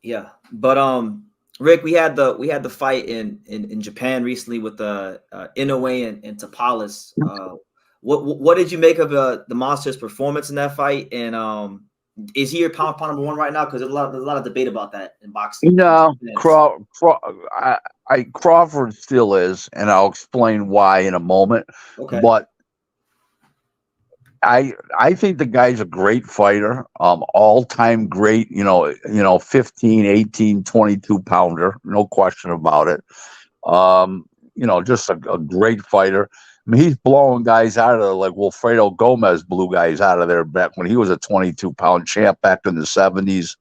Yeah, but Rick, we had the fight in Japan recently with Inoue and Tapales. What did you make of the Monster's performance in that fight? And is he your pound number one right now? Because there's a lot of debate about that in boxing. No, Crawford still is, and I'll explain why in a moment. Okay. But I think the guy's a great fighter, all-time great, 15, 18, 22 pounder, no question about it. Just a great fighter. I mean, he's blowing guys out of there like Wilfredo Gomez blew guys out of there back when he was a 22-pound champ back in the 70s.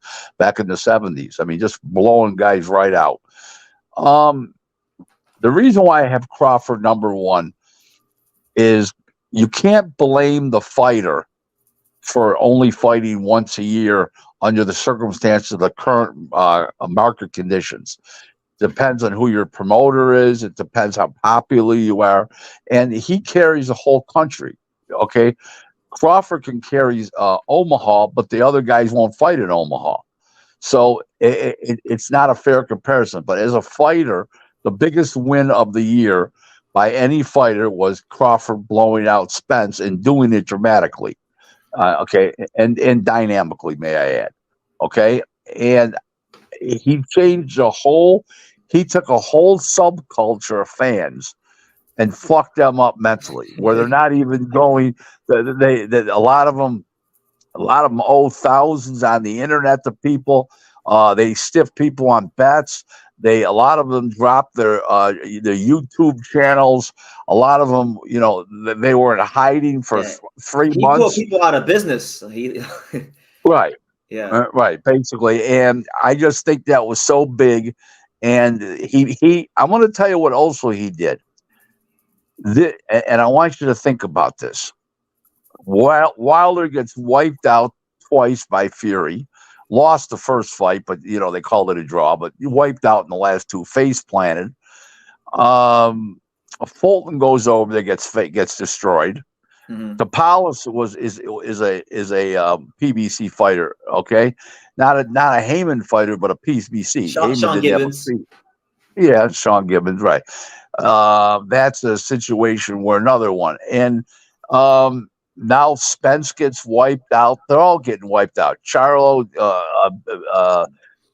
I mean, just blowing guys right out. The reason why I have Crawford number one is you can't blame the fighter for only fighting once a year under the circumstances of the current market conditions. Depends on who your promoter is. It depends how popular you are. And he carries the whole country. Okay. Crawford can carry Omaha, but the other guys won't fight in Omaha. So it's not a fair comparison. But as a fighter, the biggest win of the year by any fighter was Crawford blowing out Spence and doing it dramatically. And dynamically, may I add. Okay. And he changed he took a whole subculture of fans and fucked them up mentally, where they're not even going. A lot of them owe thousands on the internet to people. They stiff people on bets. A lot of them dropped their YouTube channels. A lot of them, they were in hiding for 3 months. He put people out of business. Right. Yeah. Right. Basically. And I just think that was so big. And I'm going to tell you what also he did. And I want you to think about this. Wilder gets wiped out twice by Fury. Lost the first fight, but they called it a draw. But you wiped out in the last two, face planted. Fulton goes over there, gets destroyed. Mm-hmm. The Palace is a PBC fighter, okay, not a Heyman fighter, but a PBC. Sean Gibbons. Yeah, Sean Gibbons, right? That's a situation where another one, and now Spence gets wiped out. They're all getting wiped out. Charlo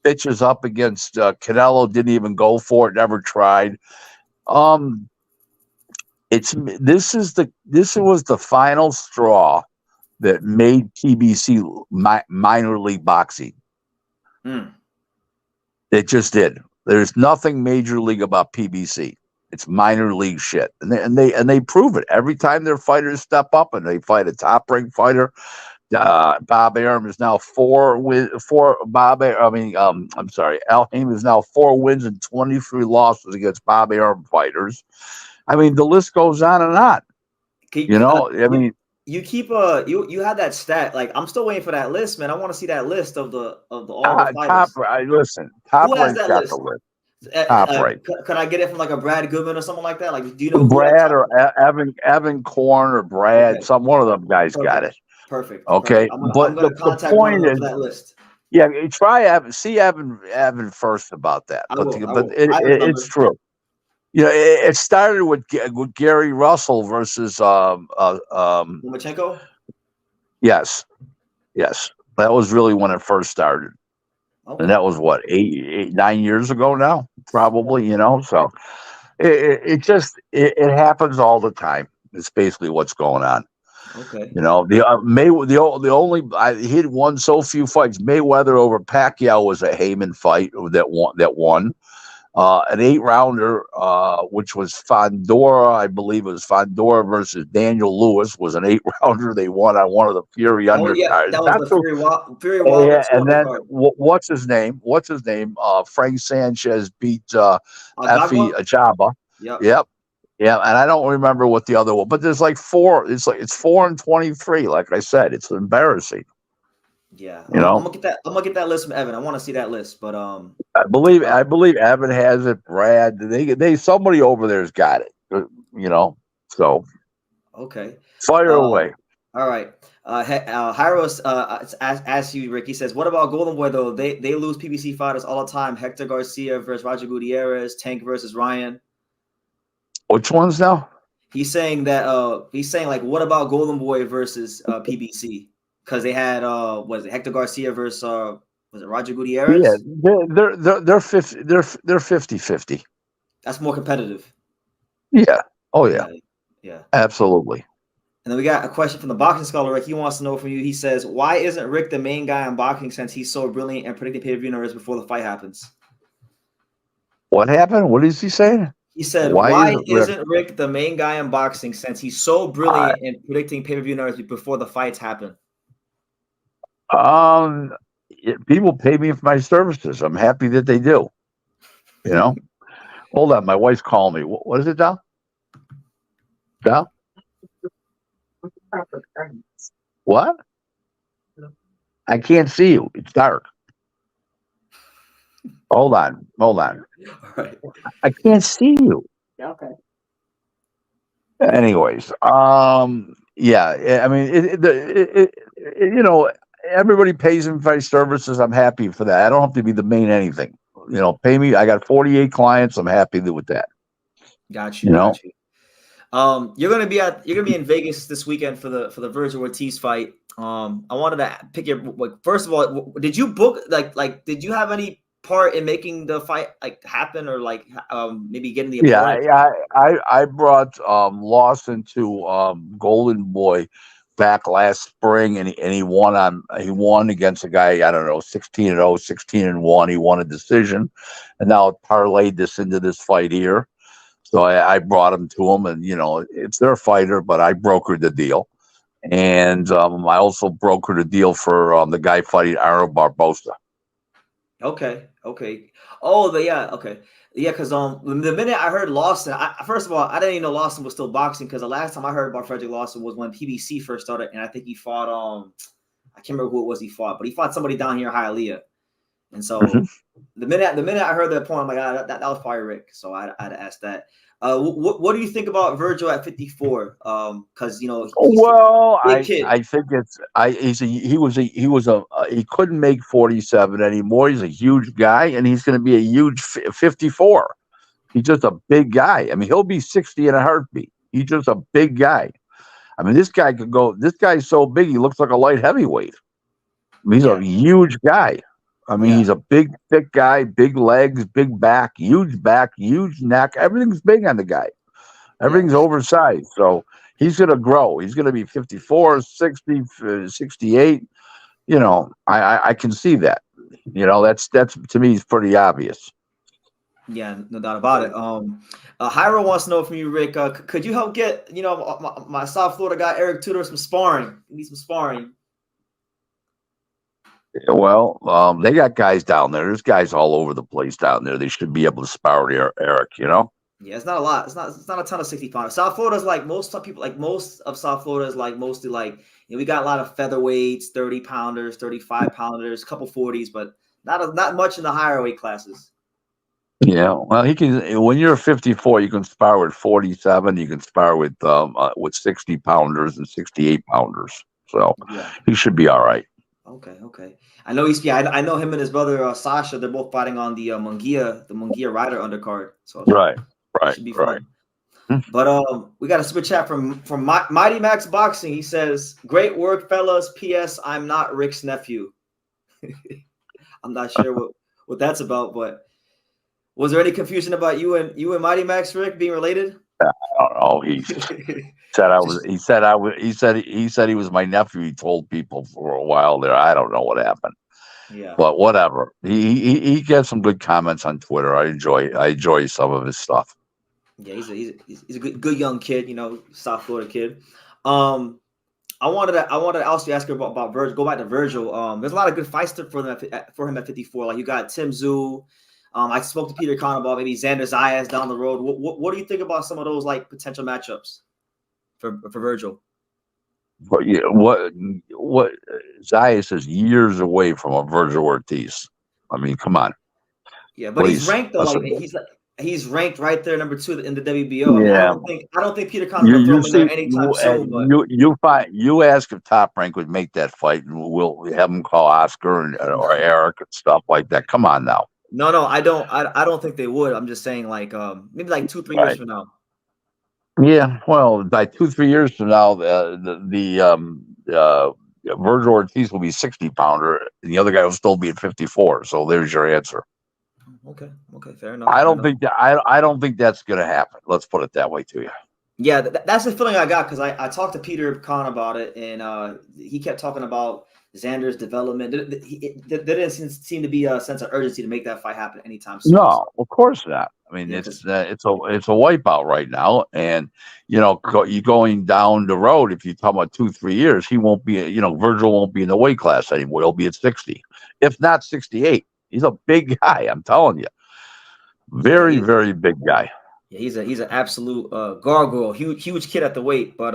bitches up against Canelo. Didn't even go for it. Never tried. This was the final straw that made PBC minor league boxing. It just did. There's nothing major league about PBC. It's minor league shit, and they prove it every time their fighters step up and they fight a top ranked fighter. Bob Arum is now Al Haim is now 4 wins and 23 losses against Bob Arum fighters. I mean, the list goes on and on. You keep you had that stat. Like, I'm still waiting for that list, man. I want to see that list of all the fighters. Top rank got the list. Top rank. Could I get it from like a Brad Goodman or something like that? Like, do you know Brad or Evan Korn or Brad? Okay. One of them guys got it. Perfect. Okay, I'm gonna contact one of them for that list. Yeah, try Evan. See Evan first about that. It's true. It started with Gary Russell versus Lomachenko. Yes, that was really when it first started, and that was what 9 years ago now, probably. So it happens all the time. It's basically what's going on. Okay. He had won so few fights. Mayweather over Pacquiao was a Heyman fight that won. An 8-rounder, which was Fondora, I believe it was Fondora versus Daniel Lewis, was an 8-rounder. They won on one of the Fury undercards. Yeah, that was the Fury Wilder. Yeah, and then what's his name? Frank Sanchez beat Effie Achaba. Yep. Yeah, and I don't remember what the other one, but there's like 4. It's 4 and 23. Like I said, it's embarrassing. Yeah, I'm gonna get that list from Evan. I want to see that list, but I believe Evan has it. Brad, they somebody over there's got it. So okay, fire away. All right, Hyros asks you, Rick. He says, "What about Golden Boy though? They lose PBC fighters all the time. Hector Garcia versus Roger Gutierrez, Tank versus Ryan." Which ones now? He's saying like, what about Golden Boy versus PBC? Because they had was it Hector Garcia versus was it Roger Gutierrez? Yeah, they're 50-50. That's more competitive. Yeah. Oh yeah. Yeah. Absolutely. And then we got a question from the boxing scholar, Rick. He wants to know from you. He says, "Why isn't Rick the main guy in boxing since he's so brilliant and predicting pay-per-view numbers before the fight happens?" What happened? What is he saying? He said, "Why isn't Rick the main guy in boxing since he's so brilliant in predicting pay-per-view numbers before the fights happen?" People pay me for my services. I'm happy that they do. You know. Hold on, my wife's calling me. What is it, Dal? Dal? What? I can't see you. It's dark. Hold on. All right. I can't see you. Okay. Anyways, yeah. I mean, you know, everybody pays him for his services. I'm happy for that. I don't have to be the main anything. You know, pay me. I got 48 clients. I'm happy with that. Got you. You know? You're gonna be in Vegas this weekend for the Vergil Ortiz fight. I wanted to pick your, like, first of all, did you book like did you have any part in making the fight like happen, or like maybe getting the opponent? I brought Lawson to Golden Boy back last spring, and he won against a guy, I don't know, 16-0, 16-1. He won a decision, and now it parlayed this into this fight here. So I brought him to him, and you know, it's their fighter, but I brokered the deal, and I also brokered a deal for the guy fighting Aaron Barbosa. Okay. Oh, okay. Yeah, because the minute I heard Lawson, first of all, I didn't even know Lawson was still boxing, because the last time I heard about Fredrick Lawson was when PBC first started, and I think he fought I can't remember who it was he fought, but he fought somebody down here in Hialeah. And so the minute I heard that point, I'm like, that was probably Rick. So I had to ask that. What do you think about Vergil at 54? Because you know, I think he couldn't make 47 anymore. He's a huge guy, and he's going to be a huge 54. He's just a big guy. I mean, he'll be 60 in a heartbeat. He's just a big guy. I mean, this guy could go. This guy's so big, he looks like a light heavyweight. I mean, he's a huge guy. I mean, he's a big, thick guy, big legs, big back, huge neck. Everything's big on the guy. Everything's oversized. So he's going to grow. He's going to be 54, 60, 68. You know, I can see that. You know, that's to me is pretty obvious. Yeah, no doubt about it. Hyro wants to know from you, Rick, could you help get, you know, my South Florida guy, Eric Tudor, some sparring? He needs some sparring. Well, they got guys down there. There's guys all over the place down there. They should be able to spar with Eric, you know? Yeah, it's not a lot. It's not a ton of 60 pounders. South Florida's like most of South Florida is like mostly like, you know, we got a lot of featherweights, 30 pounders, 35 pounders, a couple 40s, but not much in the higher weight classes. Yeah, well, he can. When you're 54, you can spar with 47. You can spar with 60 pounders and 68 pounders. So he should be all right. Okay. I know I know him and his brother Sasha. They're both fighting on the Munguia Rider undercard. So right. Should be fun. But we got a super chat from Mighty Max Boxing. He says, "Great work, fellas. P.S. I'm not Rick's nephew." I'm not sure what that's about, but was there any confusion about you and Mighty Max, Rick, being related? I don't know. He said I was. He said he was my nephew. He told people for a while there. I don't know what happened. Yeah. But whatever. He gets some good comments on Twitter. I enjoy some of his stuff. Yeah, he's a good young kid. You know, South Florida kid. I wanted to also ask you about Vergil. Go back to Vergil. There's a lot of good fights for him at 54. Like you got Tim Tszyu. I spoke to Peter Kahn about maybe Xander Zayas down the road. What do you think about some of those like potential matchups for Vergil? But yeah, what Zayas is years away from a Vergil Ortiz. I mean, come on. Yeah, but he's ranked though. Like, he's ranked right there, number 2 in the WBO. I mean, Yeah. I don't think Peter Khan's gonna throw him in there anytime soon. But you ask if Top Rank would make that fight, and we'll have him call Oscar or Eric and stuff like that. Come on now. No, I don't think they would. I'm just saying, like, maybe like 2-3 years from now. Yeah, well, by 2-3 years from now, Vergil Ortiz will be 60-pounder, and the other guy will still be at 54. So there's your answer. Okay, fair enough. I don't think that's going to happen. Let's put it that way to you. Yeah, that's the feeling I got, because I talked to Peter Khan about it, and he kept talking about Xander's development. There didn't seem to be a sense of urgency to make that fight happen anytime soon. No, of course not. I mean, it's a wipeout right now, and you going down the road. If you talk about 2-3 years, he won't be. Vergil won't be in the weight class anymore. He'll be at 60, if not 68. He's a big guy. I'm telling you, very very big guy. Yeah, he's an absolute gargoyle. Huge kid at the weight, but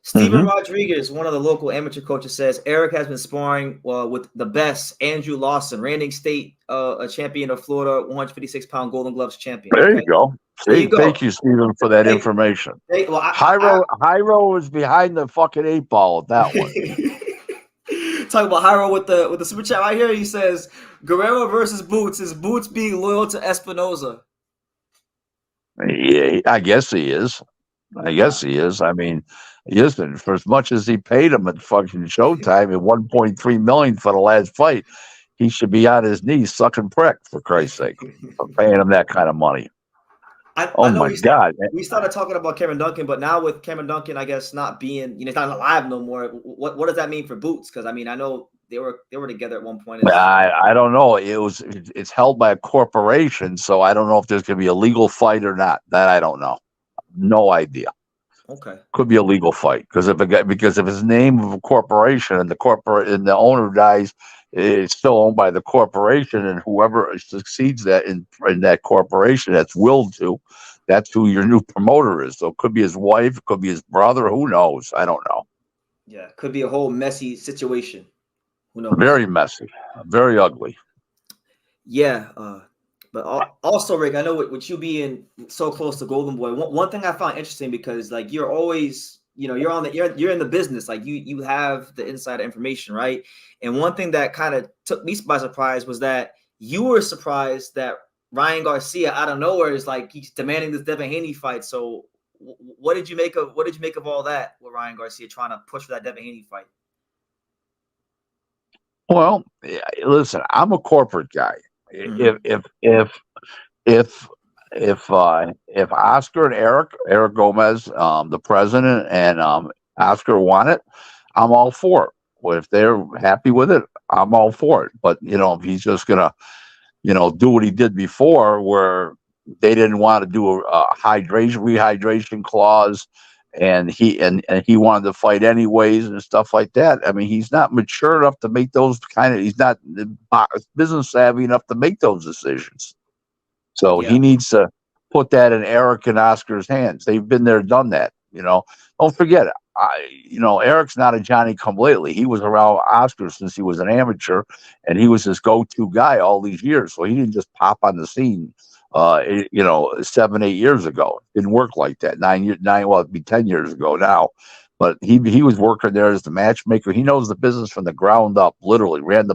Steven Rodriguez, one of the local amateur coaches, says Eric has been sparring with the best, Andrew Lawson, reigning state a champion of Florida, 156-pound Golden Gloves champion. There you go. Thank you, Steven, for that information. Hyro was behind the fucking 8 ball with that one. Talking about Hyro with the super chat right here. He says Guerrero versus Boots. Is Boots being loyal to Espinoza? Yeah, I guess he is. I mean, listen, for as much as he paid him at fucking Showtime at $1.3 million for the last fight, he should be on his knees sucking prick, for Christ's sake, for paying him that kind of money. God! We started talking about Cameron Duncan, but now with Cameron Duncan, I guess not being, he's not alive no more. What does that mean for Boots? Because I mean, I know they were together at one point. I don't know. It's held by a corporation, so I don't know if there's going to be a legal fight or not. That I don't know. No idea. Okay. Could be a legal fight because if it's name of a corporation and the owner dies, it's still owned by the corporation, and whoever succeeds that in that corporation that's willed to, that's who your new promoter is. So it could be his wife, it could be his brother, who knows? I don't know. Yeah, could be a whole messy situation. Who knows? Very messy, very ugly. Yeah, but also, Rick, I know with you being so close to Golden Boy, one thing I found interesting, because like you're always, you're in the business, like you have the inside information, right? And one thing that kind of took me by surprise was that you were surprised that Ryan Garcia out of nowhere is like he's demanding this Devin Haney fight. So what did you make of all that with Ryan Garcia trying to push for that Devin Haney fight? Well, listen, I'm a corporate guy. If Oscar and Eric Gomez, the president, and Oscar want it, I'm all for it. Well, if they're happy with it, I'm all for it. But if he's just gonna, do what he did before, where they didn't want to do a rehydration clause, and he wanted to fight anyways and stuff like that. I mean, he's not mature enough to make those he's not business savvy enough to make those decisions. So he needs to put that in Eric and Oscar's hands. They've been there, done that. Don't forget, Eric's not a Johnny-come-lately. He was around Oscar since he was an amateur, and he was his go-to guy all these years. So he didn't just pop on the scene, 7-8 years ago. It didn't work like that. 9 years, it'd be 10 years ago now. But he was working there as the matchmaker. He knows the business from the ground up. Literally ran the